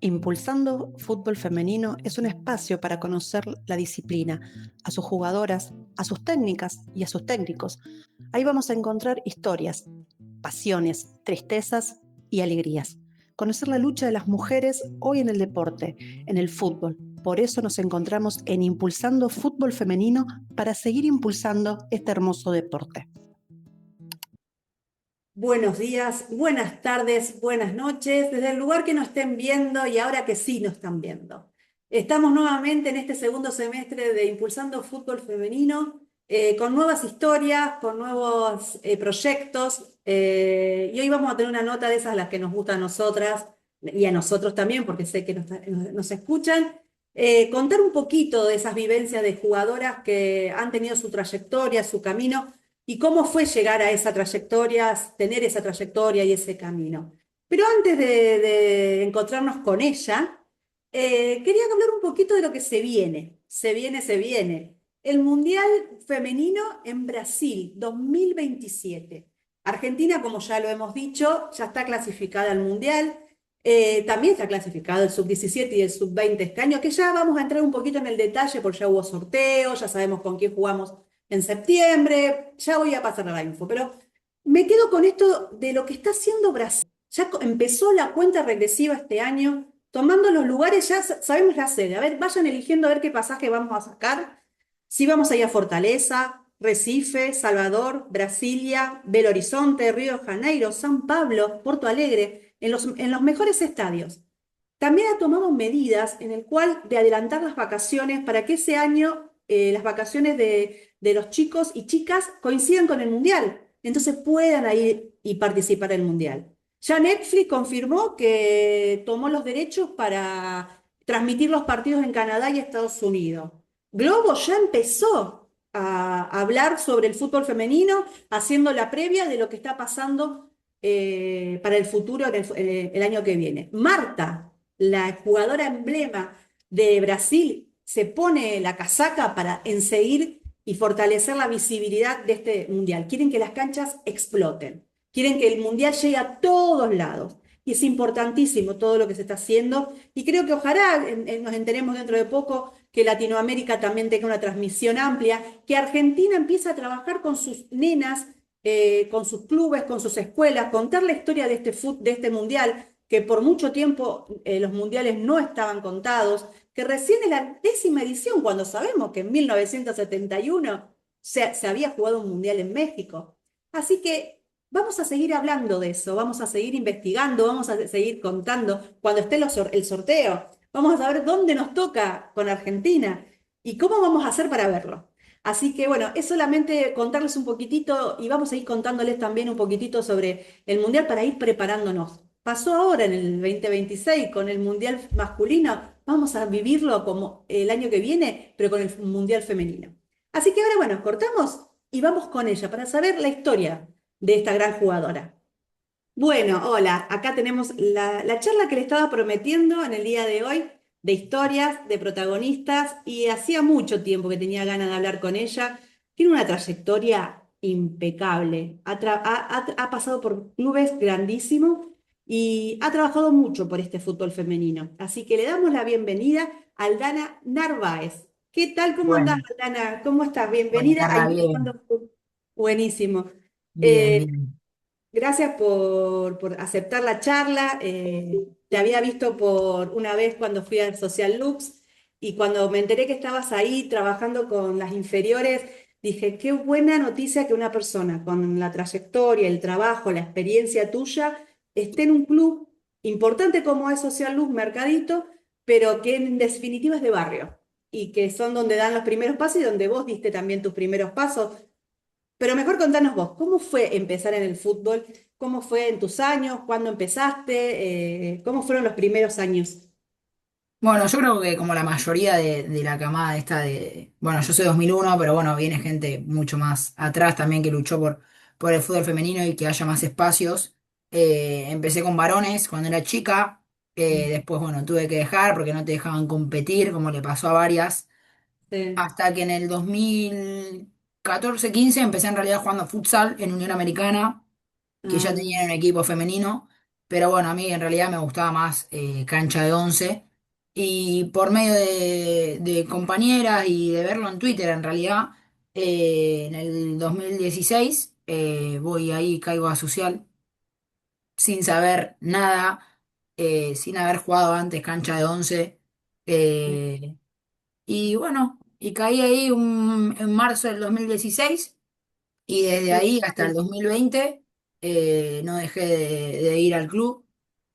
Impulsando Fútbol Femenino es un espacio para conocer la disciplina, a sus jugadoras, a sus técnicas y a sus técnicos. Ahí vamos a encontrar historias, pasiones, tristezas y alegrías. Conocer la lucha de las mujeres hoy en el deporte, en el fútbol. Por eso nos encontramos en Impulsando Fútbol Femenino para seguir impulsando este hermoso deporte. Buenos días, buenas tardes, buenas noches, desde el lugar que nos estén viendo y ahora que sí nos están viendo. Estamos nuevamente en este segundo semestre de Impulsando Fútbol Femenino, con nuevas historias, con nuevos proyectos, y hoy vamos a tener una nota de esas las que nos gustan a nosotras y a nosotros también, porque sé que nos escuchan. Contar un poquito de esas vivencias de jugadoras que han tenido su trayectoria, su camino y cómo fue llegar a esa trayectoria, tener esa trayectoria y ese camino. Pero antes de encontrarnos con ella, quería hablar un poquito de lo que se viene. Se viene. El Mundial Femenino en Brasil 2027. Argentina, como ya lo hemos dicho, ya está clasificada al Mundial. También está clasificado el sub-17 y el sub-20 este año, que ya vamos a entrar un poquito en el detalle porque ya hubo sorteo, ya sabemos con quién jugamos en septiembre, ya voy a pasar la info, pero me quedo con esto de lo que está haciendo Brasil. Ya empezó la cuenta regresiva este año, tomando los lugares, ya sabemos la sede. A ver, vayan eligiendo a ver qué pasaje vamos a sacar. Si vamos a ir a Fortaleza, Recife, Salvador, Brasilia, Belo Horizonte, Río de Janeiro, San Pablo, Porto Alegre, en los mejores estadios. También ha tomado medidas en el cual de adelantar las vacaciones para que ese año las vacaciones de los chicos y chicas coincidan con el Mundial, entonces puedan ir y participar en el Mundial. Ya Netflix confirmó que tomó los derechos para transmitir los partidos en Canadá y Estados Unidos. Globo ya empezó a hablar sobre el fútbol femenino, haciendo la previa de lo que está pasando para el futuro el año que viene. Marta, la jugadora emblema de Brasil, se pone la casaca para enseguir y fortalecer la visibilidad de este mundial. Quieren que las canchas exploten, quieren que el mundial llegue a todos lados. Y es importantísimo todo lo que se está haciendo. Y creo que ojalá nos enteremos dentro de poco que Latinoamérica también tenga una transmisión amplia, que Argentina empiece a trabajar con sus nenas, con sus clubes, con sus escuelas, contar la historia de este mundial, que por mucho tiempo los mundiales no estaban contados, que recién es la 10ª edición, cuando sabemos que en 1971 se había jugado un mundial en México. Así que vamos a seguir hablando de eso, vamos a seguir investigando, vamos a seguir contando cuando esté el sorteo. Vamos a saber dónde nos toca con Argentina y cómo vamos a hacer para verlo. Así que bueno, es solamente contarles un poquitito y vamos a ir contándoles también un poquitito sobre el Mundial para ir preparándonos. Pasó ahora en el 2026 con el Mundial masculino, vamos a vivirlo como el año que viene, pero con el Mundial femenino. Así que ahora bueno, cortamos y vamos con ella para saber la historia de esta gran jugadora. Bueno, hola, acá tenemos la charla que le estaba prometiendo en el día de hoy, de historias, de protagonistas, y hacía mucho tiempo que tenía ganas de hablar con ella. Tiene una trayectoria impecable, ha pasado por clubes grandísimos y ha trabajado mucho por este fútbol femenino. Así que le damos la bienvenida a Aldana Narváez. ¿Qué tal? ¿Cómo andás, Bueno, Aldana? ¿Cómo estás? hola Bienvenida a Carla, Impulsando bien, Fútbol. Buenísimo. bien, Eh, bien. Gracias por aceptar la charla. Te había visto por una vez cuando fui al Social Lux y cuando me enteré que estabas ahí trabajando con las inferiores, dije, qué buena noticia que una persona con la trayectoria, el trabajo, la experiencia tuya esté en un club importante como es Social Lux, Mercadito, pero que en definitiva es de barrio y que son donde dan los primeros pasos y donde vos diste también tus primeros pasos. Pero mejor contanos vos, ¿cómo fue empezar en el fútbol? ¿Cómo fue en tus años? ¿Cuándo empezaste? ¿Cómo fueron los primeros años? Bueno, yo creo que como la mayoría de la camada esta de, bueno, yo soy 2001, pero bueno, viene gente mucho más atrás también que luchó por el fútbol femenino y que haya más espacios. Empecé con varones cuando era chica, después, bueno, tuve que dejar porque no te dejaban competir, como le pasó a varias, Sí. hasta que en el 2014-15 empecé en realidad jugando futsal en Unión Americana, que ya Ah, tenían un equipo femenino. pero bueno, a mí en realidad me gustaba más cancha de 11. Y por medio de compañeras y de verlo en Twitter, en realidad, en el 2016 voy ahí, caigo a social, sin saber nada, sin haber jugado antes cancha de 11. eh, y bueno, y caí ahí en marzo del 2016 y desde Sí, ahí hasta el 2020 no dejé de ir al club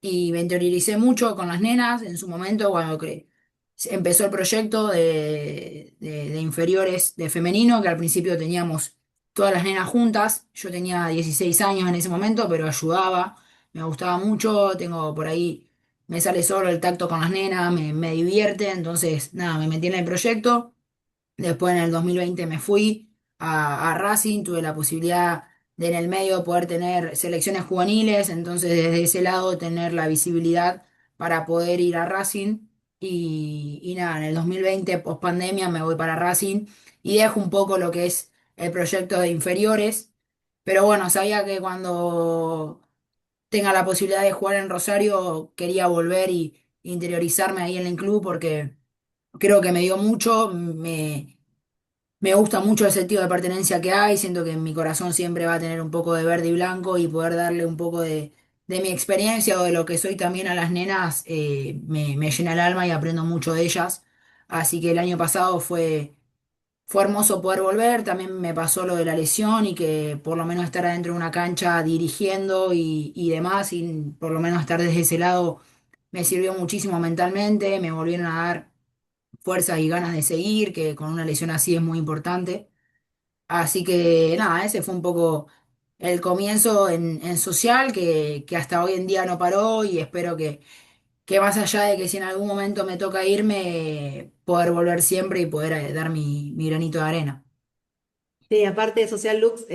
y me interioricé mucho con las nenas en su momento cuando empezó el proyecto de inferiores de femenino, que al principio teníamos todas las nenas juntas. Yo tenía 16 años en ese momento, pero ayudaba, me gustaba mucho, tengo por ahí, me sale solo el tacto con las nenas, me divierte, entonces nada, me metí en el proyecto. Después en el 2020 me fui a Racing, tuve la posibilidad de en el medio poder tener selecciones juveniles, entonces desde ese lado tener la visibilidad para poder ir a Racing. Y nada, en el 2020, post pandemia, me voy para Racing y dejo un poco lo que es el proyecto de inferiores. Pero bueno, sabía que cuando tenga la posibilidad de jugar en Rosario, quería volver y interiorizarme ahí en el club porque creo que me dio mucho, me gusta mucho el sentido de pertenencia que hay, siento que en mi corazón siempre va a tener un poco de verde y blanco y poder darle un poco de mi experiencia o de lo que soy también a las nenas, me llena el alma y aprendo mucho de ellas. Así que el año pasado fue hermoso poder volver, también me pasó lo de la lesión y que por lo menos estar adentro de una cancha dirigiendo y demás, y por lo menos estar desde ese lado me sirvió muchísimo mentalmente, me volvieron a dar fuerzas y ganas de seguir, que con una lesión así es muy importante. Así que nada, ese fue un poco el comienzo en social, que hasta hoy en día no paró y espero que más allá de que si en algún momento me toca irme, poder volver siempre y poder dar mi granito de arena. sí, aparte de Social Lux,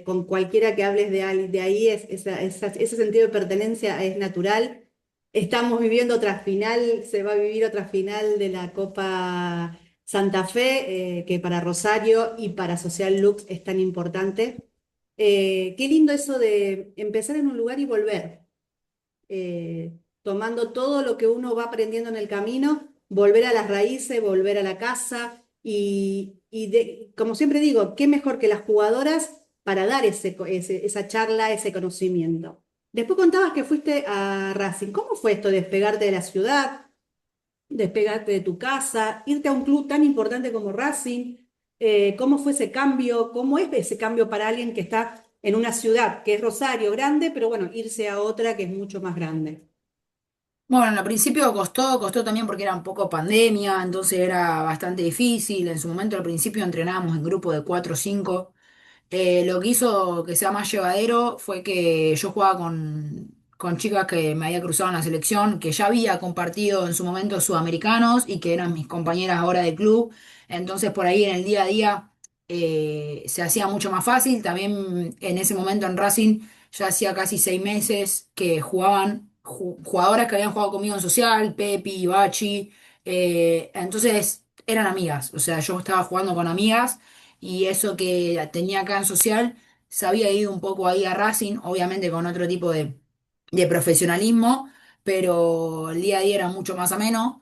con cualquiera que hables de ahí, ese sentido de pertenencia es natural. Estamos viviendo otra final, se va a vivir otra final de la Copa Santa Fe, que para Rosario y para Social Lux es tan importante. Qué lindo eso de empezar en un lugar y volver, tomando todo lo que uno va aprendiendo en el camino, volver a las raíces, volver a la casa como siempre digo, qué mejor que las jugadoras para dar esa charla, ese conocimiento. Después contabas que fuiste a Racing. ¿Cómo fue esto de despegarte de la ciudad, despegarte de tu casa, irte a un club tan importante como Racing? ¿Cómo fue ese cambio? ¿Cómo es ese cambio para alguien que está en una ciudad que es Rosario, grande, pero bueno, irse a otra que es mucho más grande? Bueno, al principio costó también porque era un poco pandemia, entonces era bastante difícil. En su momento al principio entrenábamos en grupo de 4 o 5. Lo que hizo que sea más llevadero fue que yo jugaba con chicas que me había cruzado en la selección, que ya había compartido en su momento sudamericanos y que eran mis compañeras ahora de club. Entonces por ahí en el día a día se hacía mucho más fácil. También en ese momento en Racing ya hacía casi 6 meses que jugaban jugadoras que habían jugado conmigo en social, Pepi, Bachi. Entonces eran amigas, o sea, yo estaba jugando con amigas y eso que tenía acá en social se había ido un poco ahí a Racing, obviamente con otro tipo de profesionalismo, pero el día a día era mucho más ameno.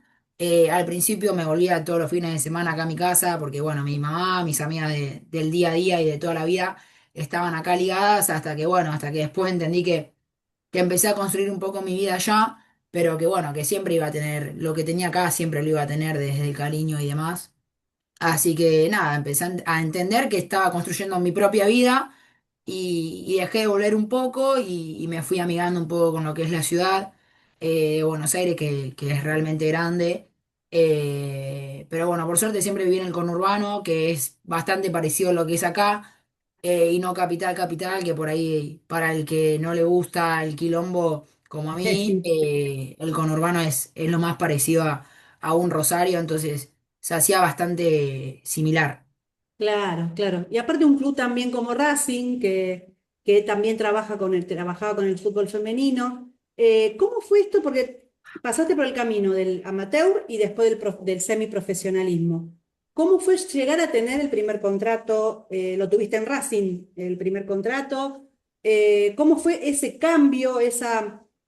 Al principio me volvía todos los fines de semana acá a mi casa, porque bueno, mi mamá, mis amigas del día a día y de toda la vida estaban acá ligadas, hasta que bueno, hasta que después entendí que empecé a construir un poco mi vida allá, pero que bueno, que siempre iba a tener, lo que tenía acá siempre lo iba a tener desde el cariño y demás. Así que nada, empecé a entender que estaba construyendo mi propia vida y dejé de volver un poco y me fui amigando un poco con lo que es la ciudad de Buenos Aires, que es realmente grande. Pero bueno, por suerte siempre viví en el conurbano, que es bastante parecido a lo que es acá, y no capital, capital, que por ahí para el que no le gusta el quilombo como a mí, Sí. el conurbano es lo más parecido a un Rosario, entonces se hacía bastante similar. Claro, claro. Y aparte un club también como Racing, que también trabajaba con el fútbol femenino. ¿Cómo fue esto? Porque pasaste por el camino del amateur y después del semiprofesionalismo. ¿Cómo fue llegar a tener el primer contrato? ¿Lo tuviste en Racing, el primer contrato? ¿Cómo fue ese cambio,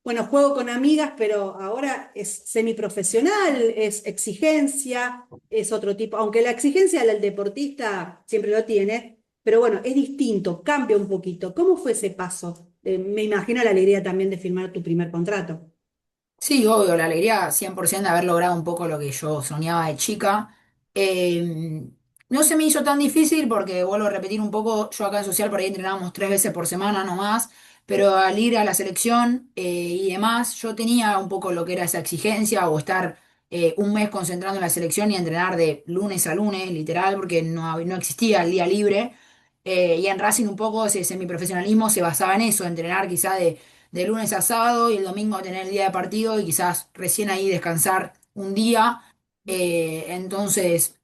bueno, juego con amigas, pero ahora es semiprofesional, es exigencia, es otro tipo, aunque la exigencia del deportista siempre lo tiene, pero bueno, es distinto, cambia un poquito. ¿Cómo fue ese paso? Me imagino la alegría también de firmar tu primer contrato. Sí, obvio, la alegría 100% de haber logrado un poco lo que yo soñaba de chica. Eh, no se me hizo tan difícil porque, vuelvo a repetir un poco, yo acá en Social por ahí entrenábamos 3 veces por semana nomás, pero al ir a la selección y demás, yo tenía un poco lo que era esa exigencia o estar un mes concentrando en la selección y entrenar de lunes a lunes, literal, porque no existía el día libre. Y en Racing un poco ese semiprofesionalismo se basaba en eso, entrenar quizá de lunes a sábado y el domingo tener el día de partido y quizás recién ahí descansar un día. Entonces,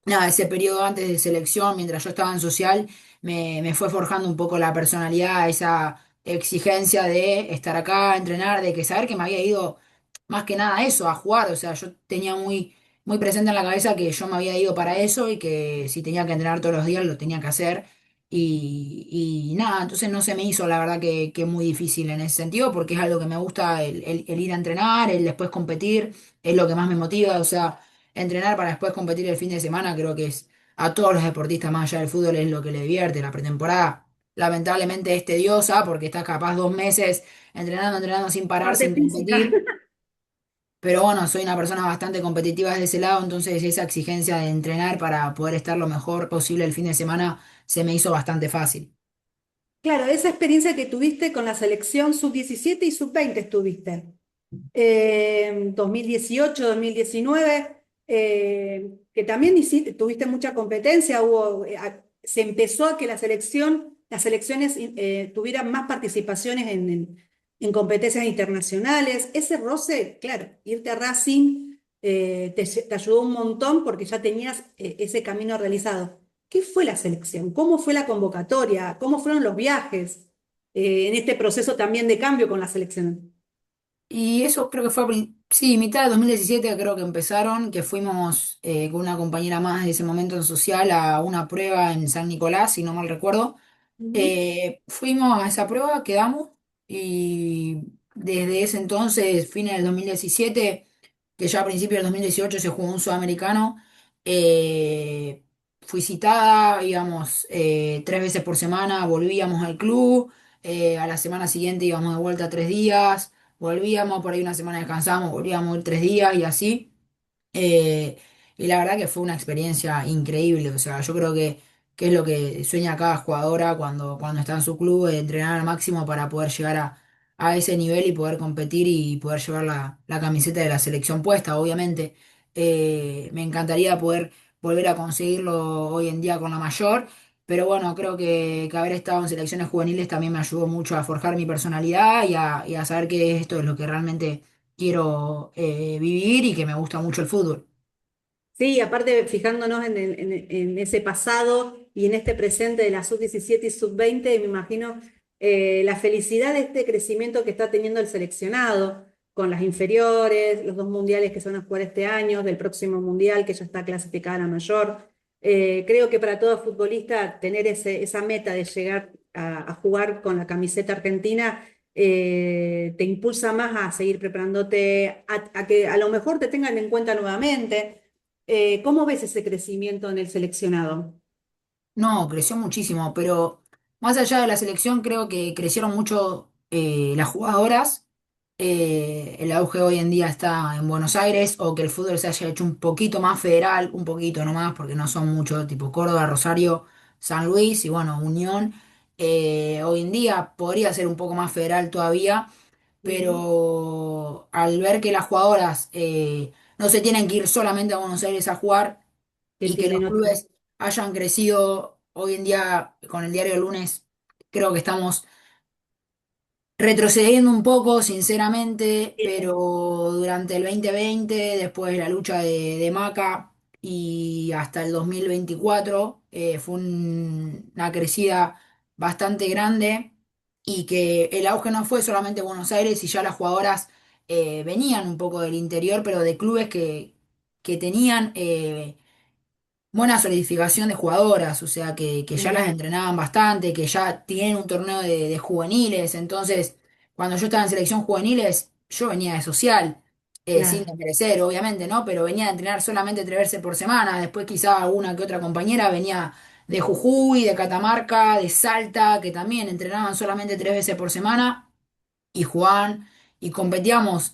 nada, ese periodo antes de selección, mientras yo estaba en social, me fue forjando un poco la personalidad, esa exigencia de estar acá, entrenar, de que saber que me había ido más que nada a eso, a jugar. O sea, yo tenía muy presente en la cabeza que yo me había ido para eso y que si tenía que entrenar todos los días lo tenía que hacer. Y nada, entonces no se me hizo la verdad que muy difícil en ese sentido, porque es algo que me gusta el ir a entrenar, el después competir, es lo que más me motiva. O sea, entrenar para después competir el fin de semana creo que es a todos los deportistas más allá del fútbol es lo que le divierte. La pretemporada lamentablemente es tediosa porque estás capaz 2 meses entrenando sin parar, Parte sin física. competir. Pero bueno, soy una persona bastante competitiva desde ese lado, entonces esa exigencia de entrenar para poder estar lo mejor posible el fin de semana se me hizo bastante fácil. Claro, esa experiencia que tuviste con la selección sub-17 y sub-20 estuviste. 2018, 2019, que también tuviste mucha competencia, se empezó a que las selecciones tuvieran más participaciones en competencias internacionales. Ese roce, claro, irte a Racing te ayudó un montón porque ya tenías ese camino realizado. ¿Qué fue la selección? ¿Cómo fue la convocatoria? ¿Cómo fueron los viajes en este proceso también de cambio con la selección? Y eso creo que fue, sí, mitad de 2017 creo que empezaron, que fuimos con una compañera más de ese momento en social a una prueba en San Nicolás, si no mal recuerdo. Ujú. Fuimos a esa prueba, quedamos y desde ese entonces, fines del 2017, que ya a principios del 2018 se jugó un sudamericano, eh, fui citada, íbamos 3 veces por semana, volvíamos al club, a la semana siguiente íbamos de vuelta 3 días, volvíamos, por ahí una semana descansamos, volvíamos 3 días y así. Eh, y la verdad que fue una experiencia increíble. O sea, yo creo que es lo que sueña cada jugadora cuando está en su club, de entrenar al máximo para poder llegar a ese nivel y poder competir y poder llevar la camiseta de la selección puesta, obviamente. Me encantaría poder volver a conseguirlo hoy en día con la mayor. Pero bueno, creo que haber estado en selecciones juveniles también me ayudó mucho a forjar mi personalidad y a saber que esto es lo que realmente quiero vivir y que me gusta mucho el fútbol. Sí, aparte fijándonos en ese pasado y en este presente de la sub-17 y sub-20, me imagino la felicidad de este crecimiento que está teniendo el seleccionado con las inferiores, los dos mundiales que se van a jugar este año, del próximo mundial que ya está clasificada a la mayor. Creo que para todo futbolista tener esa meta de llegar a jugar con la camiseta argentina te impulsa más a seguir preparándote, a que a lo mejor te tengan en cuenta nuevamente. ¿Cómo ves ese crecimiento en el seleccionado? No, creció muchísimo, pero más allá de la selección, creo que crecieron mucho las jugadoras. El auge hoy en día está en Buenos Aires, o que el fútbol se haya hecho un poquito más federal, un poquito nomás, porque no son muchos, tipo Córdoba, Rosario, San Luis y bueno, Unión. Hoy en día podría ser un poco más federal todavía, Ujú. pero al ver que las jugadoras no se tienen que ir solamente a Buenos Aires a jugar, Que y que los tienen otro. clubes hayan crecido hoy en día con el diario del lunes, creo que estamos retrocediendo un poco, sinceramente, pero durante el 2020, después de la lucha de Maca y hasta el 2024, fue una crecida bastante grande y que el auge no fue solamente Buenos Aires y ya las jugadoras venían un poco del interior, pero de clubes que tenían buena solidificación de jugadoras, o sea, que ya las Mm. entrenaban bastante, que ya tienen un torneo de juveniles, entonces cuando yo estaba en selección juveniles, yo venía de social, sin Claro. desmerecer, obviamente, ¿no? Pero venía de entrenar solamente 3 veces por semana, después quizá una que otra compañera venía de Jujuy, de Catamarca, de Salta, que también entrenaban solamente 3 veces por semana y jugaban y competíamos,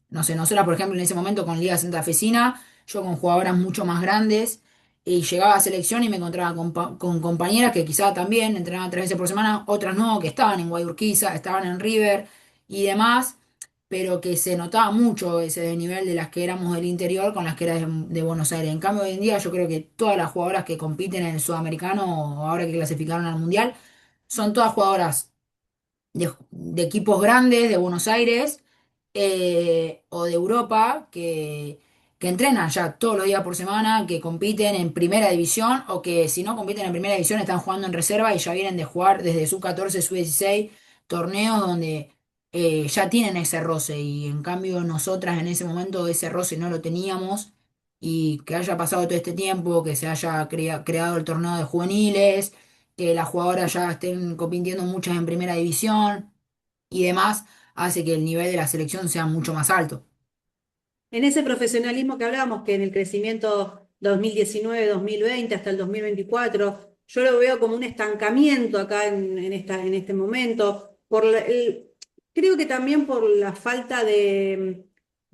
no sé, nosotras por ejemplo en ese momento con Liga Santafesina, yo con jugadoras mucho más grandes y llegaba a selección y me encontraba con compañeras que quizá también entrenaban 3 veces por semana, otras no, que estaban en Guayurquiza, estaban en River y demás, pero que se notaba mucho ese desnivel de las que éramos del interior con las que eras de Buenos Aires. En cambio hoy en día yo creo que todas las jugadoras que compiten en el sudamericano o ahora que clasificaron al mundial, son todas jugadoras de equipos grandes de Buenos Aires o de Europa que entrenan ya todos los días por semana, que compiten en primera división o que si no compiten en primera división están jugando en reserva y ya vienen de jugar desde sub 14 sub 16 torneos donde ya tienen ese roce y en cambio nosotras en ese momento ese roce no lo teníamos y que haya pasado todo este tiempo, que se haya creado el torneo de juveniles, que las jugadoras ya estén compitiendo muchas en primera división y demás, hace que el nivel de la selección sea mucho más alto. En ese profesionalismo que hablábamos, que en el crecimiento 2019-2020 hasta el 2024, yo lo veo como un estancamiento acá en este momento, creo que también por la falta de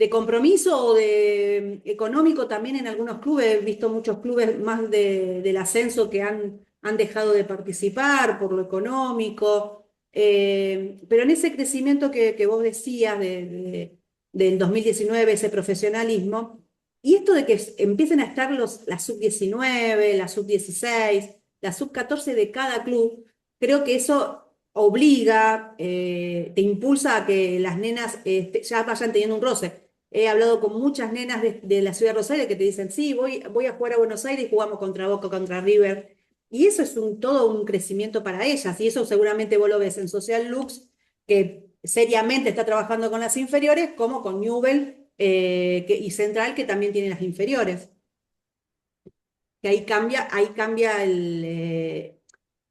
compromiso o de económico también en algunos clubes. He visto muchos clubes más del ascenso que han dejado de participar por lo económico. Pero en ese crecimiento que vos decías del 2019 ese profesionalismo, y esto de que empiecen a estar la sub-19, la sub-16, la sub-14 de cada club, creo que eso obliga, te impulsa a que las nenas ya vayan teniendo un roce. He hablado con muchas nenas de la ciudad de Rosario que te dicen, sí, voy a jugar a Buenos Aires y jugamos contra Boca, contra River. Y eso es todo un crecimiento para ellas. Y eso seguramente vos lo ves en Social Lux, que seriamente está trabajando con las inferiores, como con Newell y Central, que también tiene las inferiores. Que ahí cambia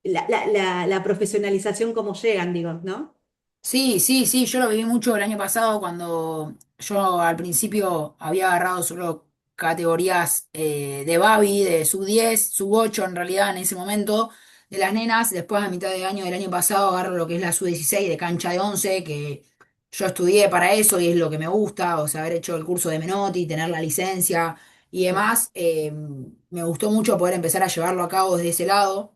la profesionalización como llegan, digo, ¿no? Sí, sí, sí, yo lo viví mucho el año pasado cuando yo al principio había agarrado solo categorías de Babi, de sub 10 sub 8 en realidad en ese momento, de las nenas. Después a mitad de año del año pasado agarro lo que es la sub 16 de cancha de 11 que yo estudié para eso y es lo que me gusta, o sea, haber hecho el curso de Menotti, tener la licencia y demás. Me gustó mucho poder empezar a llevarlo a cabo desde ese lado.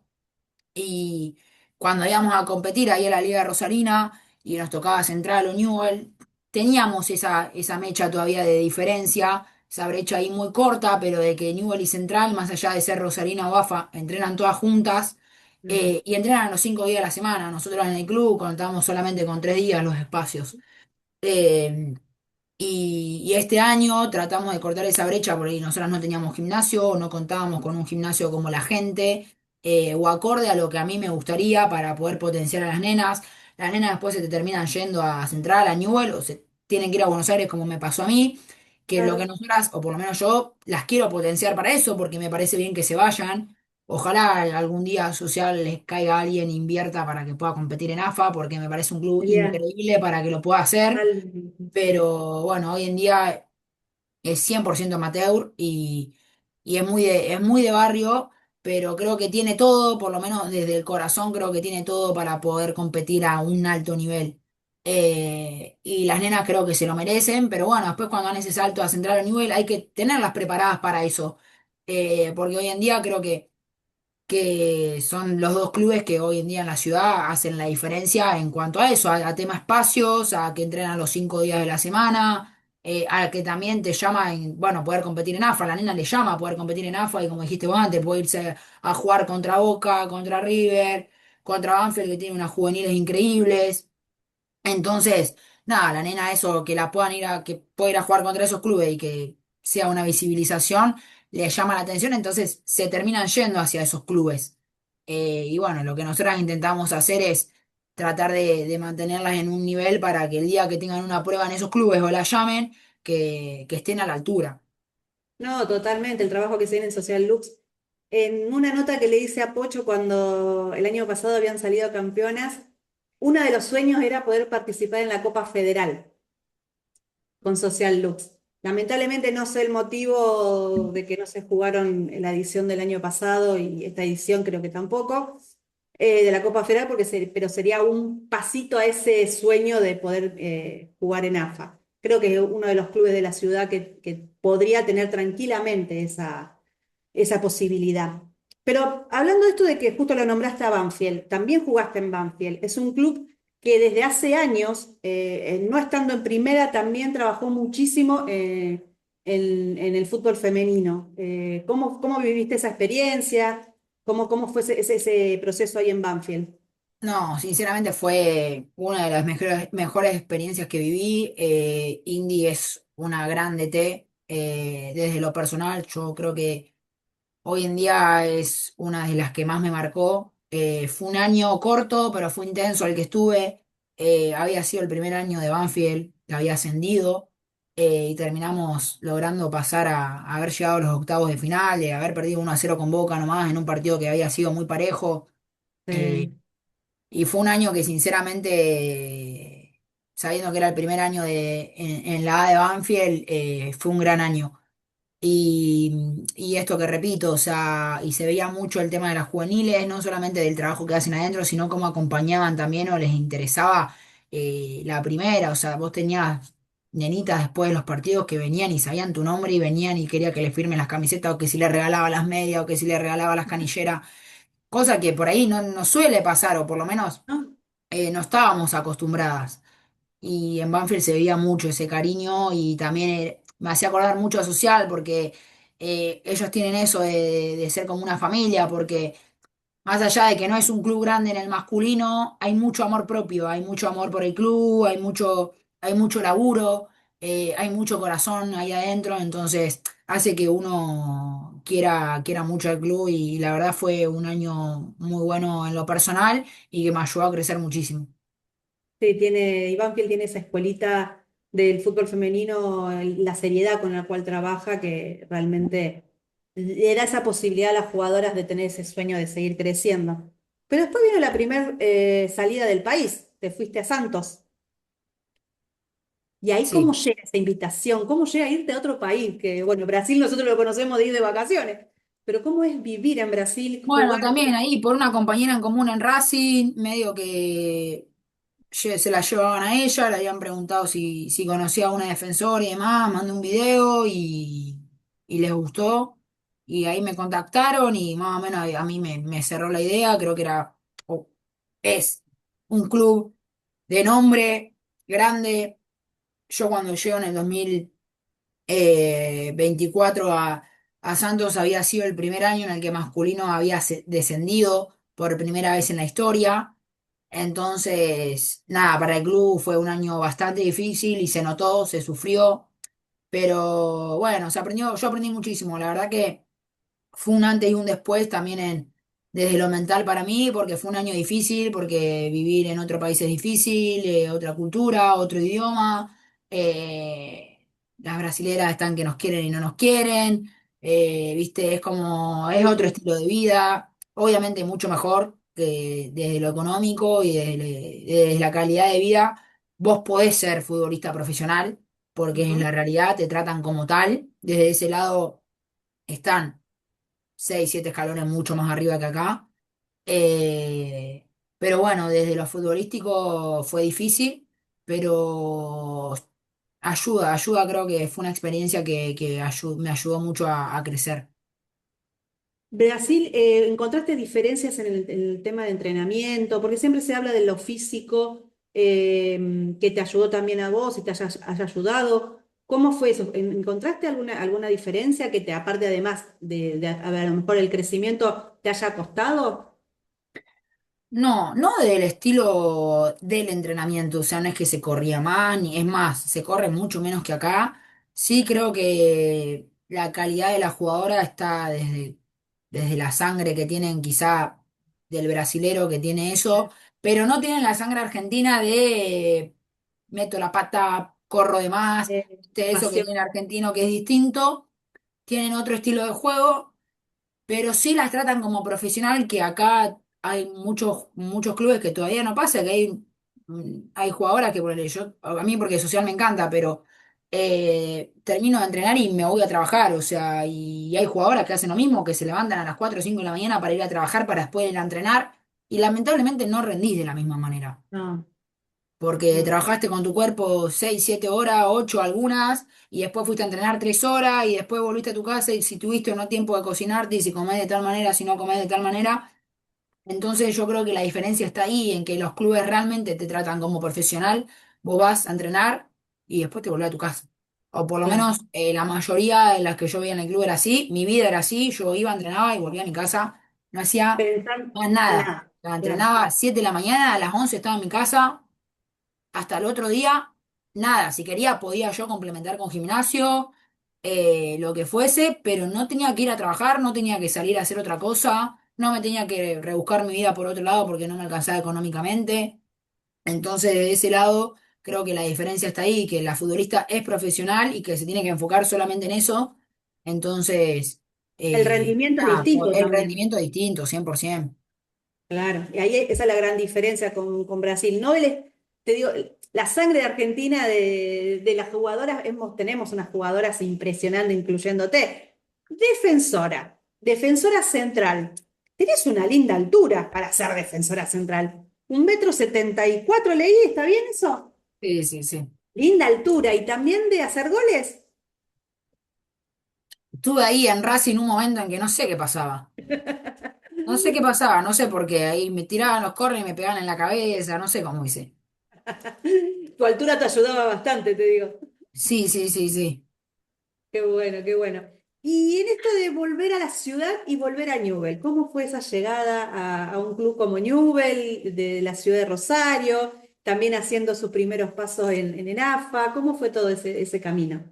Y cuando íbamos a competir ahí en la Liga Rosarina y nos tocaba Central o Newell, teníamos esa mecha todavía de diferencia, esa brecha ahí muy corta, pero de que Newell y Central, más allá de ser Rosarina o AFA, entrenan todas juntas Ujú. y entrenan los 5 días de la semana. Nosotros en el club contábamos solamente con 3 días los espacios. Eh, y este año tratamos de cortar esa brecha porque nosotros no teníamos gimnasio, no contábamos con un gimnasio como la gente, o acorde a lo que a mí me gustaría para poder potenciar a las nenas. Las nenas después se te terminan yendo a Central, a Newell, o se tienen que ir a Buenos Aires como me pasó a mí, que es lo que Claro. nosotras, o por lo menos yo, las quiero potenciar para eso, porque me parece bien que se vayan. Ojalá algún día social les caiga alguien e invierta para que pueda competir en AFA, porque me parece un club Sería increíble para que lo pueda hacer. totalmente. Pero bueno, hoy en día es 100% amateur y es muy de barrio, pero creo que tiene todo, por lo menos desde el corazón creo que tiene todo para poder competir a un alto nivel. Y las nenas creo que se lo merecen, pero bueno, después cuando dan ese salto a central a nivel hay que tenerlas preparadas para eso. Porque hoy en día creo que son los dos clubes que hoy en día en la ciudad hacen la diferencia en cuanto a eso, a tema espacios, a que entrenan los 5 días de la semana, a que también te llama, bueno, poder competir en AFA, la nena le llama a poder competir en AFA y como dijiste vos antes, puede irse a jugar contra Boca, contra River, contra Banfield que tiene unas juveniles increíbles. Entonces, nada, la nena eso, que la puedan ir que pueda ir a jugar contra esos clubes y que sea una visibilización, le llama la atención, entonces se terminan yendo hacia esos clubes. Y bueno, lo que nosotras intentamos hacer es tratar de mantenerlas en un nivel para que el día que tengan una prueba en esos clubes o la llamen, que estén a la altura. No, totalmente, el trabajo que se viene en Social Lux. En una nota que le hice a Pocho cuando el año pasado habían salido campeonas, uno de los sueños era poder participar en la Copa Federal con Social Lux. Lamentablemente no sé el motivo de que no se jugaron en la edición del año pasado y esta edición creo que tampoco, de la Copa Federal, pero sería un pasito a ese sueño de poder jugar en AFA. Creo que es uno de los clubes de la ciudad que podría tener tranquilamente esa posibilidad. Pero hablando de esto de que justo lo nombraste a Banfield, también jugaste en Banfield. Es un club que desde hace años, no estando en primera, también trabajó muchísimo en el fútbol femenino. ¿Cómo viviste esa experiencia? ¿Cómo fue ese proceso ahí en Banfield? No, sinceramente fue una de las mejores experiencias que viví. Indy es una gran DT. Desde lo personal, yo creo que hoy en día es una de las que más me marcó. Fue un año corto, pero fue intenso el que estuve. Había sido el primer año de Banfield, que había ascendido, y terminamos logrando pasar a haber llegado a los octavos de final, de haber perdido 1-0 con Boca nomás en un partido que había sido muy parejo. Eh, Eh, y fue un año que sinceramente, sabiendo que era el primer año en la A de Banfield, fue un gran año. Y esto que repito, o sea, y se veía mucho el tema de las juveniles, no solamente del trabajo que hacen adentro, sino cómo acompañaban también o les interesaba la primera. O sea, vos tenías nenitas después de los partidos que venían y sabían tu nombre y venían y quería que les firmen las camisetas o que si le regalaba las medias o que si le regalaba las canilleras, cosa que por ahí no suele pasar o por lo menos ¿no? no estábamos acostumbradas. Y en Banfield se veía mucho ese cariño y también me hacía acordar mucho a Social porque ellos tienen eso de ser como una familia, porque más allá de que no es un club grande en el masculino, hay mucho amor propio, hay mucho amor por el club, hay mucho laburo, hay mucho corazón ahí adentro, entonces hace que uno quiera mucho al club y la verdad fue un año muy bueno en lo personal y que me ayudó a crecer muchísimo. Sí, y Banfield tiene esa escuelita del fútbol femenino, la seriedad con la cual trabaja, que realmente le da esa posibilidad a las jugadoras de tener ese sueño de seguir creciendo. Pero después vino la primera salida del país, te fuiste a Santos. ¿Y ahí cómo Sí. llega esa invitación? ¿Cómo llega a irte a otro país? Que bueno, Brasil nosotros lo conocemos de ir de vacaciones, pero ¿cómo es vivir en Brasil, Bueno, jugar? también ahí por una compañera en común en Racing, medio que se la llevaban a ella, le habían preguntado si conocía a una defensora y demás, mandé un video y les gustó. Y ahí me contactaron y más o menos a mí me cerró la idea, creo que era, o es un club de nombre grande. Yo cuando llego en el 2024 a Santos había sido el primer año en el que masculino había descendido por primera vez en la historia. Entonces, nada, para el club fue un año bastante difícil y se notó, se sufrió, pero bueno, se aprendió, yo aprendí muchísimo. La verdad que fue un antes y un después también desde lo mental para mí, porque fue un año difícil, porque vivir en otro país es difícil, otra cultura, otro idioma. Las brasileras están que nos quieren y no nos quieren. Viste, es como, es otro Sí, estilo de vida, obviamente mucho mejor que desde lo económico y desde la calidad de vida. Vos podés ser futbolista profesional, porque en ujú. la realidad te tratan como tal. Desde ese lado están 6, 7 escalones mucho más arriba que acá. Eh, pero bueno, desde lo futbolístico fue difícil, pero ayuda, creo que fue una experiencia que me ayudó mucho a crecer. Brasil, ¿encontraste diferencias en el tema de entrenamiento? Porque siempre se habla de lo físico, que te ayudó también a vos y haya ayudado. ¿Cómo fue eso? ¿Encontraste alguna diferencia que te, aparte además a ver, a lo mejor el crecimiento te haya costado? No, no del estilo del entrenamiento, o sea, no es que se corría más, ni es más, se corre mucho menos que acá. Sí creo que la calidad de la jugadora está desde la sangre que tienen quizá del brasilero que tiene eso, pero no tienen la sangre argentina de meto la pata, corro de más, de eso que Pasión. tiene el argentino que es distinto, tienen otro estilo de juego pero sí las tratan como profesional, que acá hay muchos clubes que todavía no pasa, que hay Hay jugadoras que, ponele, yo, a mí porque social me encanta, pero termino de entrenar y me voy a trabajar, o sea, y hay jugadoras que hacen lo mismo, que se levantan a las 4 o 5 de la mañana para ir a trabajar, para después ir a entrenar, y lamentablemente no rendís de la misma manera. No, Porque no. trabajaste con tu cuerpo 6 7 horas, 8 algunas, y después fuiste a entrenar 3 horas, y después volviste a tu casa, y si tuviste o no tiempo de cocinarte, y si comés de tal manera, si no comés de tal manera. Entonces yo creo que la diferencia está ahí, en que los clubes realmente te tratan como profesional, vos vas a entrenar y después te volvés a tu casa. O por lo Claro. menos la mayoría de las que yo veía en el club era así, mi vida era así, yo iba, entrenaba y volvía a mi casa, no hacía Pensando más en nada. nada. O sea, Claro. entrenaba a 7 de la mañana, a las 11 estaba en mi casa, hasta el otro día, nada, si quería podía yo complementar con gimnasio, lo que fuese, pero no tenía que ir a trabajar, no tenía que salir a hacer otra cosa, no me tenía que rebuscar mi vida por otro lado porque no me alcanzaba económicamente. Entonces, de ese lado, creo que la diferencia está ahí, que la futbolista es profesional y que se tiene que enfocar solamente en eso. Entonces, El rendimiento es nada, distinto el también. rendimiento es distinto, 100%. Claro, y ahí esa es la gran diferencia con Brasil. No te digo, la sangre de Argentina de las jugadoras, tenemos unas jugadoras impresionantes, incluyéndote. Defensora central. Tenés una linda altura para ser defensora central. 1,74 m leí, ¿está bien eso? Sí, sí, sí. Linda altura. Y también de hacer goles. Estuve ahí en Racing un momento en que no sé qué pasaba. No sé qué pasaba, no sé por qué. Ahí me tiraban los corners y me pegaban en la cabeza, no sé cómo hice. Tu altura te ayudaba bastante, te digo. Sí, sí, sí, sí. Qué bueno, qué bueno. Y en esto de volver a la ciudad y volver a Newell, ¿cómo fue esa llegada a un club como Newell, de la ciudad de Rosario, también haciendo sus primeros pasos en el AFA? ¿Cómo fue todo ese camino?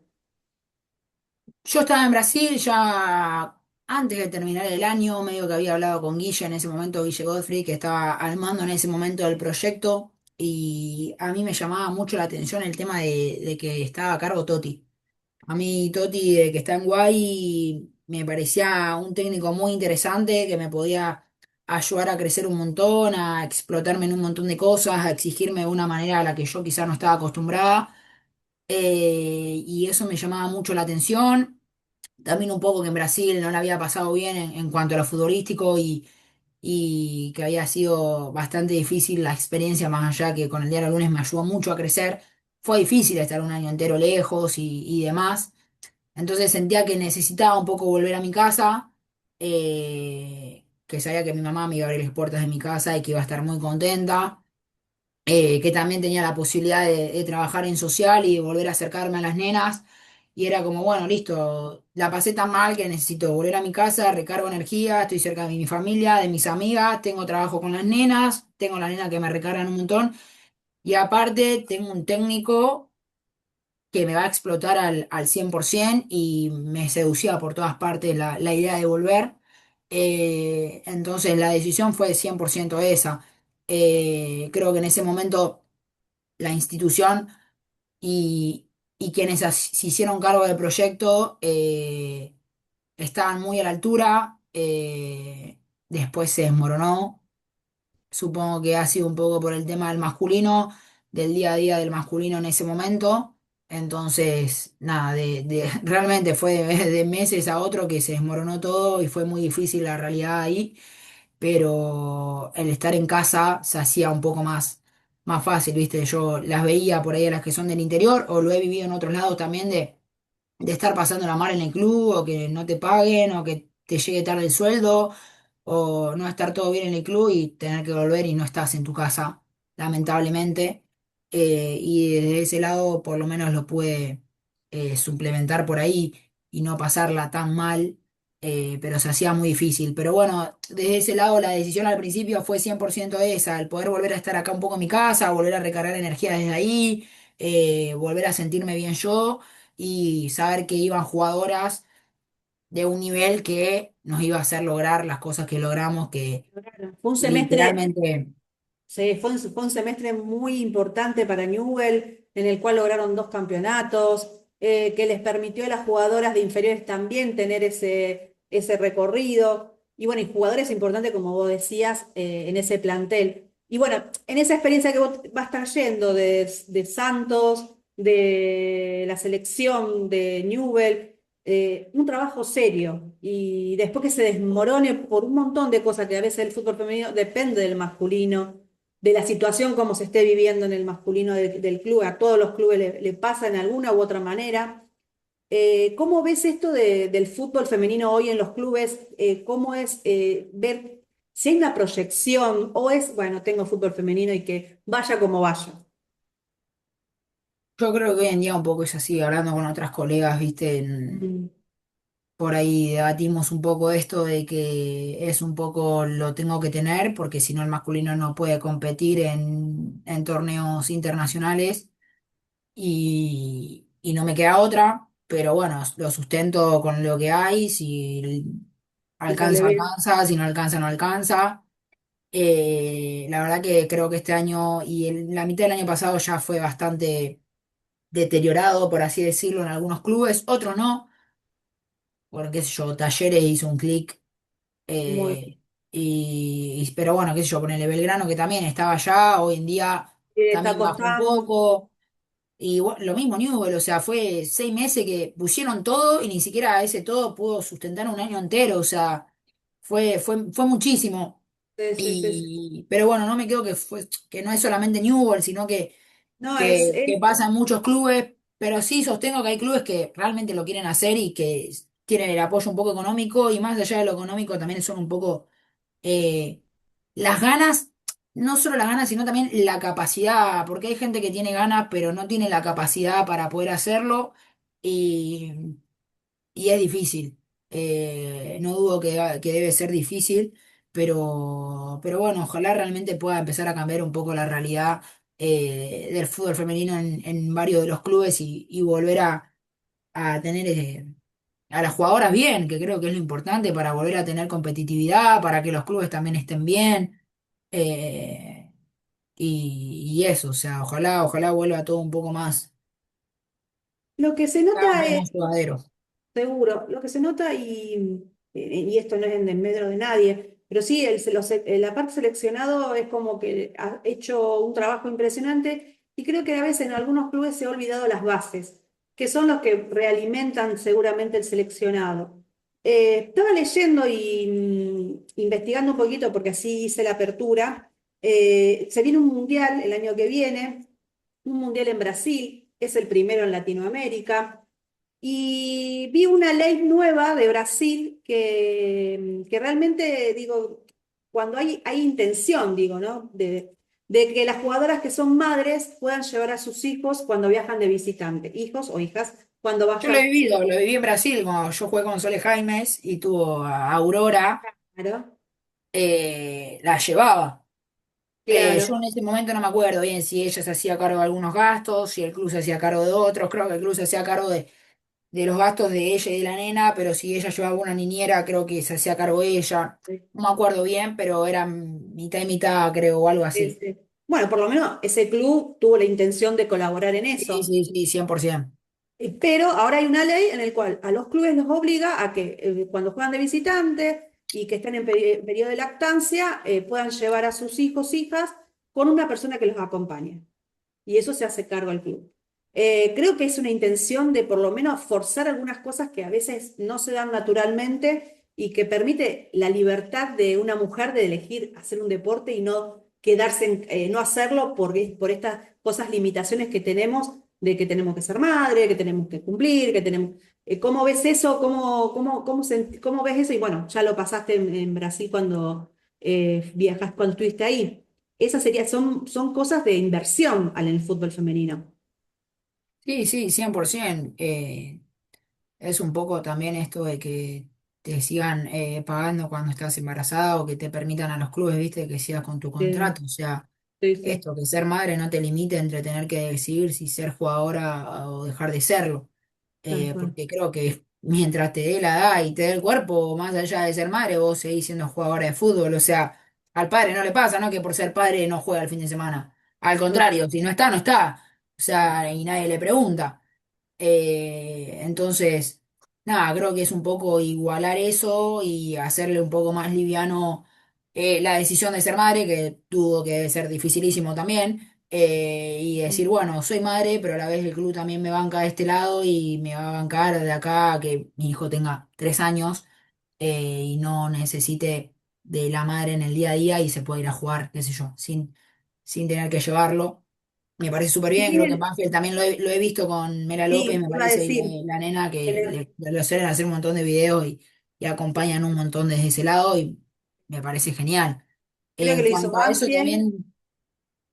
Yo estaba en Brasil ya antes de terminar el año, medio que había hablado con Guille en ese momento, Guille Godfrey, que estaba al mando en ese momento del proyecto, y a mí me llamaba mucho la atención el tema de que estaba a cargo Totti. A mí Totti, que está en Guay, me parecía un técnico muy interesante, que me podía ayudar a crecer un montón, a explotarme en un montón de cosas, a exigirme de una manera a la que yo quizá no estaba acostumbrada. Y eso me llamaba mucho la atención. También un poco que en Brasil no le había pasado bien en cuanto a lo futbolístico y que había sido bastante difícil la experiencia, más allá que con el diario lunes me ayudó mucho a crecer. Fue difícil estar un año entero lejos y demás. Entonces sentía que necesitaba un poco volver a mi casa, que sabía que mi mamá me iba a abrir las puertas de mi casa y que iba a estar muy contenta, que también tenía la posibilidad de trabajar en social y de volver a acercarme a las nenas. Y era como, bueno, listo, la pasé tan mal que necesito volver a mi casa, recargo energía, estoy cerca de mi familia, de mis amigas, tengo trabajo con las nenas, tengo las nenas que me recargan un montón. Y aparte tengo un técnico que me va a explotar al 100% y me seducía por todas partes la idea de volver. Entonces la decisión fue 100% esa. Creo que en ese momento la institución y quienes se hicieron cargo del proyecto estaban muy a la altura. Después se desmoronó. Supongo que ha sido un poco por el tema del masculino, del día a día del masculino en ese momento. Entonces, nada, realmente fue de meses a otro que se desmoronó todo y fue muy difícil la realidad ahí, pero el estar en casa se hacía un poco más fácil, ¿viste? Yo las veía por ahí a las que son del interior o lo he vivido en otros lados también de estar pasando la mar en el club o que no te paguen o que te llegue tarde el sueldo o no estar todo bien en el club y tener que volver y no estás en tu casa, lamentablemente. Y desde ese lado por lo menos lo pude suplementar por ahí y no pasarla tan mal, pero se hacía muy difícil. Pero bueno, desde ese lado la decisión al principio fue 100% esa, el poder volver a estar acá un poco en mi casa, volver a recargar energía desde ahí, volver a sentirme bien yo y saber que iban jugadoras de un nivel que nos iba a hacer lograr las cosas que logramos, que Claro, fue un semestre. literalmente, Sí, fue un semestre muy importante para Newell, en el cual lograron 2 campeonatos, que les permitió a las jugadoras de inferiores también tener ese recorrido. Y bueno, y jugadores importantes, como vos decías, en ese plantel. Y bueno, en esa experiencia que vos vas trayendo de Santos, de la selección de Newell, un trabajo serio y después que se desmorone por un montón de cosas que a veces el fútbol femenino depende del masculino, de la situación como se esté viviendo en el masculino del club, a todos los clubes le pasa en alguna u otra manera. ¿Cómo ves esto del fútbol femenino hoy en los clubes? ¿Cómo es ver si hay una proyección o es, bueno, tengo fútbol femenino y que vaya como vaya? Yo creo que hoy en día un poco es así, hablando con otras colegas, viste, Mm, por ahí debatimos un poco esto de que es un poco lo tengo que tener, porque si no el masculino no puede competir en torneos internacionales y no me queda otra, pero bueno, lo sustento con lo que hay, si te sale alcanza, bien. alcanza, si no alcanza, no alcanza. La verdad que creo que este año y la mitad del año pasado ya fue bastante deteriorado, por así decirlo, en algunos clubes, otros no, porque qué sé yo, Talleres hizo un clic, Muy, pero bueno, qué sé yo, ponele Belgrano que también estaba allá, hoy en día está también bajó un costando. poco. Y lo mismo Newell, o sea, fue 6 meses que pusieron todo y ni siquiera ese todo pudo sustentar un año entero, o sea, fue muchísimo. Sí, sí, sí, sí. Pero bueno, no me quedo que no es solamente Newell, sino No, que pasa en muchos clubes, pero sí sostengo que hay clubes que realmente lo quieren hacer y que tienen el apoyo un poco económico y más allá de lo económico también son un poco eh, las ganas, no solo las ganas, sino también la capacidad, porque hay gente que tiene ganas, pero no tiene la capacidad para poder hacerlo y, y es difícil. No dudo que debe ser difícil, pero bueno, ojalá realmente pueda empezar a cambiar un poco la realidad del fútbol femenino en varios de los clubes y volver a tener a las jugadoras bien, que creo que es lo importante para volver a tener competitividad, para que los clubes también estén bien. eh, y eso, o sea, ojalá vuelva todo un poco lo que se nota más llevadero. seguro, lo que se nota, y esto no es en desmedro de nadie, pero sí, la parte seleccionado es como que ha hecho un trabajo impresionante y creo que a veces en algunos clubes se ha olvidado las bases, que son los que realimentan seguramente el seleccionado. Estaba leyendo y investigando un poquito, porque así hice la apertura. Se viene un mundial el año que viene, un mundial en Brasil, es el primero en Latinoamérica. Y vi una ley nueva de Brasil que realmente, digo, cuando hay intención, digo, ¿no? De que las jugadoras que son madres puedan llevar a sus hijos cuando viajan de visitante, hijos o hijas, cuando Yo lo he vayan. vivido, lo viví en Brasil, cuando yo jugué con Sole Jaimes y tuvo a Aurora, Claro, la llevaba. Yo claro. en ese momento no me acuerdo bien si ella se hacía cargo de algunos gastos, si el club se hacía cargo de otros, creo que el club se hacía cargo de los gastos de ella y de la nena, pero si ella llevaba una niñera, creo que se hacía cargo ella. No me acuerdo bien, pero eran mitad y mitad, creo, o algo así. Bueno, por lo menos ese club tuvo la intención de colaborar en Sí, eso. sí, sí, 100%. Pero ahora hay una ley en la cual a los clubes los obliga a que cuando juegan de visitante y que estén en periodo de lactancia, puedan llevar a sus hijos, hijas, con una persona que los acompañe. Y eso se hace cargo al club. Creo que es una intención de por lo menos forzar algunas cosas que a veces no se dan naturalmente y que permite la libertad de una mujer de elegir hacer un deporte y no quedarse no hacerlo por estas cosas, limitaciones que tenemos de que tenemos que ser madre, que tenemos que cumplir, que tenemos... ¿Cómo ves eso? ¿Cómo ves eso? Y bueno, ya lo pasaste en Brasil cuando viajas, cuando estuviste ahí. Esas son cosas de inversión en el fútbol femenino. Sí, sí, 100%. Es un poco también esto de que te sigan pagando cuando estás embarazada o que te permitan a los clubes, viste, que sigas con tu Sí, contrato. O sea, sí, sí, esto, que ser madre no te limite entre tener que decidir si ser jugadora o dejar de serlo. tal cual. Porque creo que mientras te dé la edad y te dé el cuerpo, más allá de ser madre, vos seguís siendo jugadora de fútbol. O sea, al padre no le pasa, ¿no? Que por ser padre no juega el fin de semana. Al No, contrario, si no está, no está. O sea, y nadie le pregunta. Entonces, nada, creo que es un poco igualar eso y hacerle un poco más liviano. la decisión de ser madre, que tuvo que ser dificilísimo también, y decir, bueno, soy madre, pero a la vez el club también me banca de este lado y me va a bancar de acá a que mi hijo tenga 3 años y no necesite de la madre en el día a día y se pueda ir a jugar, qué sé yo, sin tener que llevarlo. Me parece súper Y bien, creo que en tienen, Banfield también lo he visto con Mela López, sí, me te iba a parece, y decir, la nena en que el- le suelen hacer un montón de videos y acompañan un montón desde ese lado y me parece genial. creo que En lo hizo cuanto a eso Banfield también,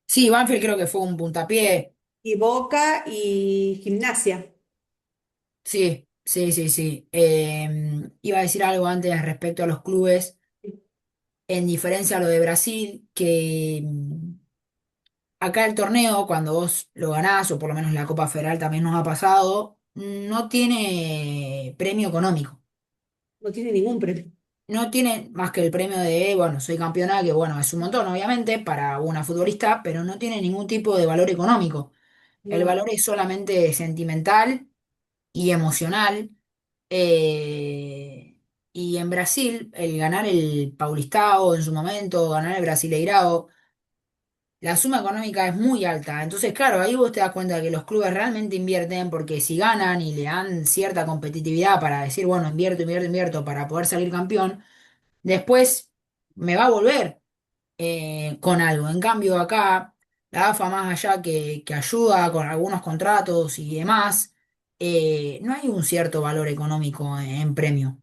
sí, Banfield creo que fue un puntapié, y Boca y Gimnasia. sí, sí, sí, sí. Iba a decir algo antes respecto a los clubes, en diferencia a lo de Brasil, que acá el torneo, cuando vos lo ganás, o por lo menos la Copa Federal también nos ha pasado, no tiene premio económico. No tiene ningún premio. No tiene más que el premio de, bueno, soy campeona, que bueno, es un montón, obviamente, para una futbolista, pero no tiene ningún tipo de valor económico. El No, valor es solamente sentimental y emocional. eh, y en Brasil, el ganar el Paulistao en su momento, ganar el Brasileirao, la suma económica es muy alta. Entonces, claro, ahí vos te das cuenta que los clubes realmente invierten porque si ganan y le dan cierta competitividad para decir, bueno, invierto, invierto, invierto para poder salir campeón, después me va a volver con algo. En cambio, acá, la AFA más allá que ayuda con algunos contratos y demás, no hay un cierto valor económico en premio.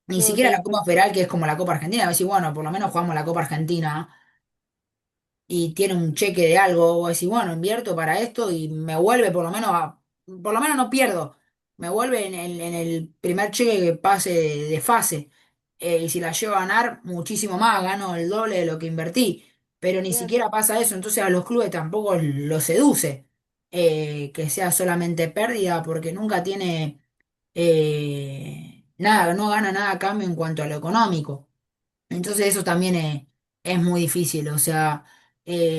Ni no, siquiera tal la Copa cual. Federal, que es como la Copa Argentina, a ver si, bueno, por lo menos jugamos la Copa Argentina y tiene un cheque de algo, o decir, bueno, invierto para esto y me vuelve por lo menos no pierdo, me vuelve en el primer cheque que pase de fase. Y si la llevo a ganar, muchísimo más, gano el doble de lo que invertí, pero ni Claro. siquiera pasa eso, entonces a los clubes tampoco los seduce que sea solamente pérdida, porque nunca tiene nada, no gana nada a cambio en cuanto a lo económico. Entonces eso también es muy difícil, o sea,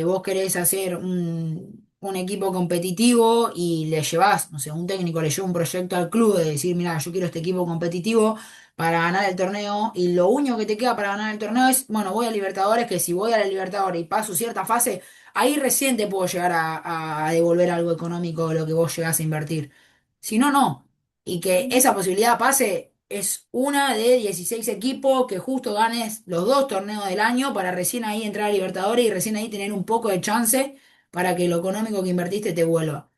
vos querés hacer un equipo competitivo y le llevás, no sé, un técnico le lleva un proyecto al club de decir, mira, yo quiero este equipo competitivo para ganar el torneo y lo único que te queda para ganar el torneo es, bueno, voy a Libertadores, que si voy a la Libertadores y paso cierta fase, ahí recién te puedo llegar a devolver algo económico de lo que vos llegás a invertir. Si no, no. Y que esa posibilidad pase es una de 16 equipos que justo ganes los dos torneos del año para recién ahí entrar a Libertadores y recién ahí tener un poco de chance para que lo económico que invertiste te vuelva.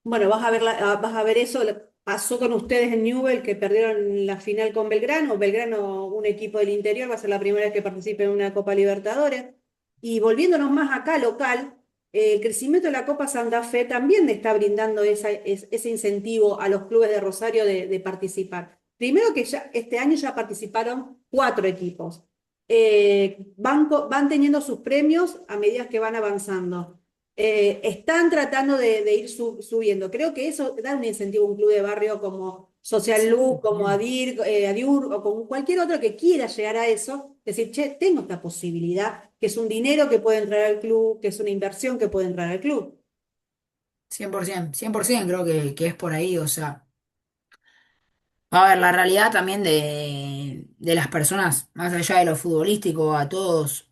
Bueno, vas a ver eso. Pasó con ustedes en Newell que perdieron la final con Belgrano. Belgrano, un equipo del interior, va a ser la primera vez que participe en una Copa Libertadores. Y volviéndonos más acá local, el crecimiento de la Copa Santa Fe también le está brindando ese incentivo a los clubes de Rosario de participar. Primero que ya este año ya participaron 4 equipos. Van teniendo sus premios a medida que van avanzando. Están tratando de ir subiendo. Creo que eso da un incentivo a un club de barrio como Social Sí, Look, como bien. Adiur o como cualquier otro que quiera llegar a eso. Decir, che, tengo esta posibilidad, que es un dinero que puede entrar al club, que es una inversión que puede entrar al club. 100%, 100% creo que es por ahí, o sea. A ver, la realidad también de las personas, más allá de lo futbolístico, a todos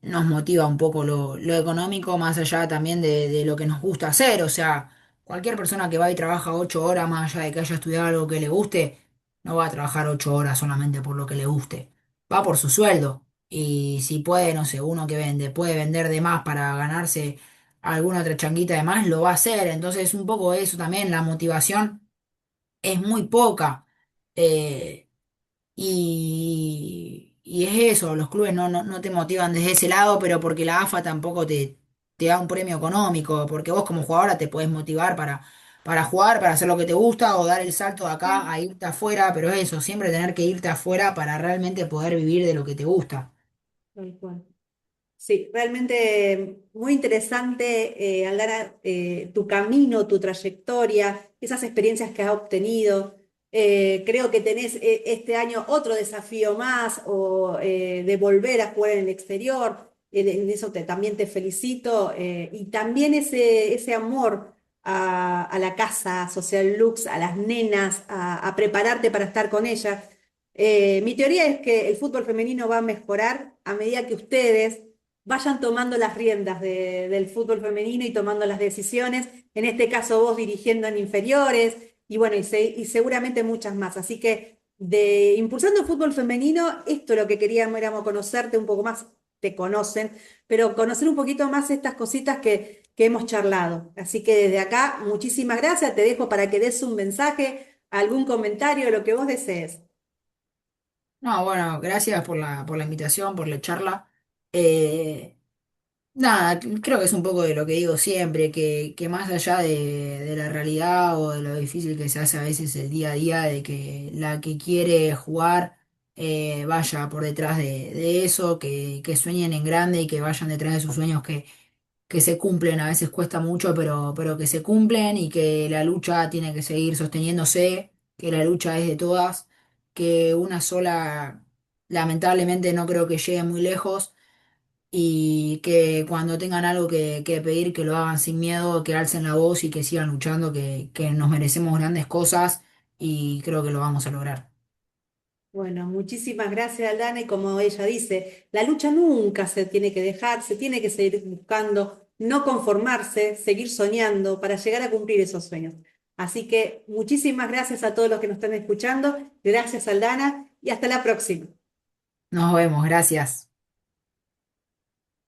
nos motiva un poco lo económico, más allá también de lo que nos gusta hacer. O sea, cualquier persona que va y trabaja 8 horas, más allá de que haya estudiado algo que le guste, no va a trabajar 8 horas solamente por lo que le guste. Va por su sueldo. Y si puede, no sé, uno que vende, puede vender de más para ganarse alguna otra changuita de más, lo va a hacer. Entonces, un poco eso también, la motivación es muy poca. Eh, y es eso, los clubes no te motivan desde ese lado, pero porque la AFA tampoco te da un premio económico, porque vos como jugadora te podés motivar para jugar, para hacer lo que te gusta o dar el salto de acá a irte afuera, pero eso, siempre tener que irte afuera para realmente poder vivir de lo que te gusta. Tal cual. Sí, realmente muy interesante, Aldana, tu camino, tu trayectoria, esas experiencias que has obtenido. Creo que tenés este año otro desafío más o de volver a jugar en el exterior. En eso también te felicito. Y también ese amor a la casa social Lux, a las nenas, a prepararte para estar con ellas. Mi teoría es que el fútbol femenino va a mejorar a medida que ustedes vayan tomando las riendas del fútbol femenino y tomando las decisiones, en este caso vos dirigiendo en inferiores y bueno, y seguramente muchas más. Así que de Impulsando el Fútbol Femenino, esto es lo que queríamos, éramos conocerte un poco más, te conocen, pero conocer un poquito más estas cositas que hemos charlado. Así que desde acá, muchísimas gracias, te dejo para que des un mensaje, algún comentario, lo que vos desees. No, bueno, gracias por la invitación, por la charla. Eh, Nada, creo que es un poco de lo que digo siempre, que más allá de la realidad o de lo difícil que se hace a veces el día a día, de que la que quiere jugar vaya por detrás de eso, que sueñen en grande y que vayan detrás de sus sueños que se cumplen, a veces cuesta mucho, pero que se cumplen y que la lucha tiene que seguir sosteniéndose, que la lucha es de todas, que una sola lamentablemente no creo que llegue muy lejos y que cuando tengan algo que pedir, que lo hagan sin miedo, que alcen la voz y que sigan luchando, que nos merecemos grandes cosas y creo que lo vamos a lograr. Bueno, muchísimas gracias, Aldana. Y como ella dice, la lucha nunca se tiene que dejar, se tiene que seguir buscando, no conformarse, seguir soñando para llegar a cumplir esos sueños. Así que muchísimas gracias a todos los que nos están escuchando. Gracias, Aldana, y hasta la próxima. Nos vemos, gracias.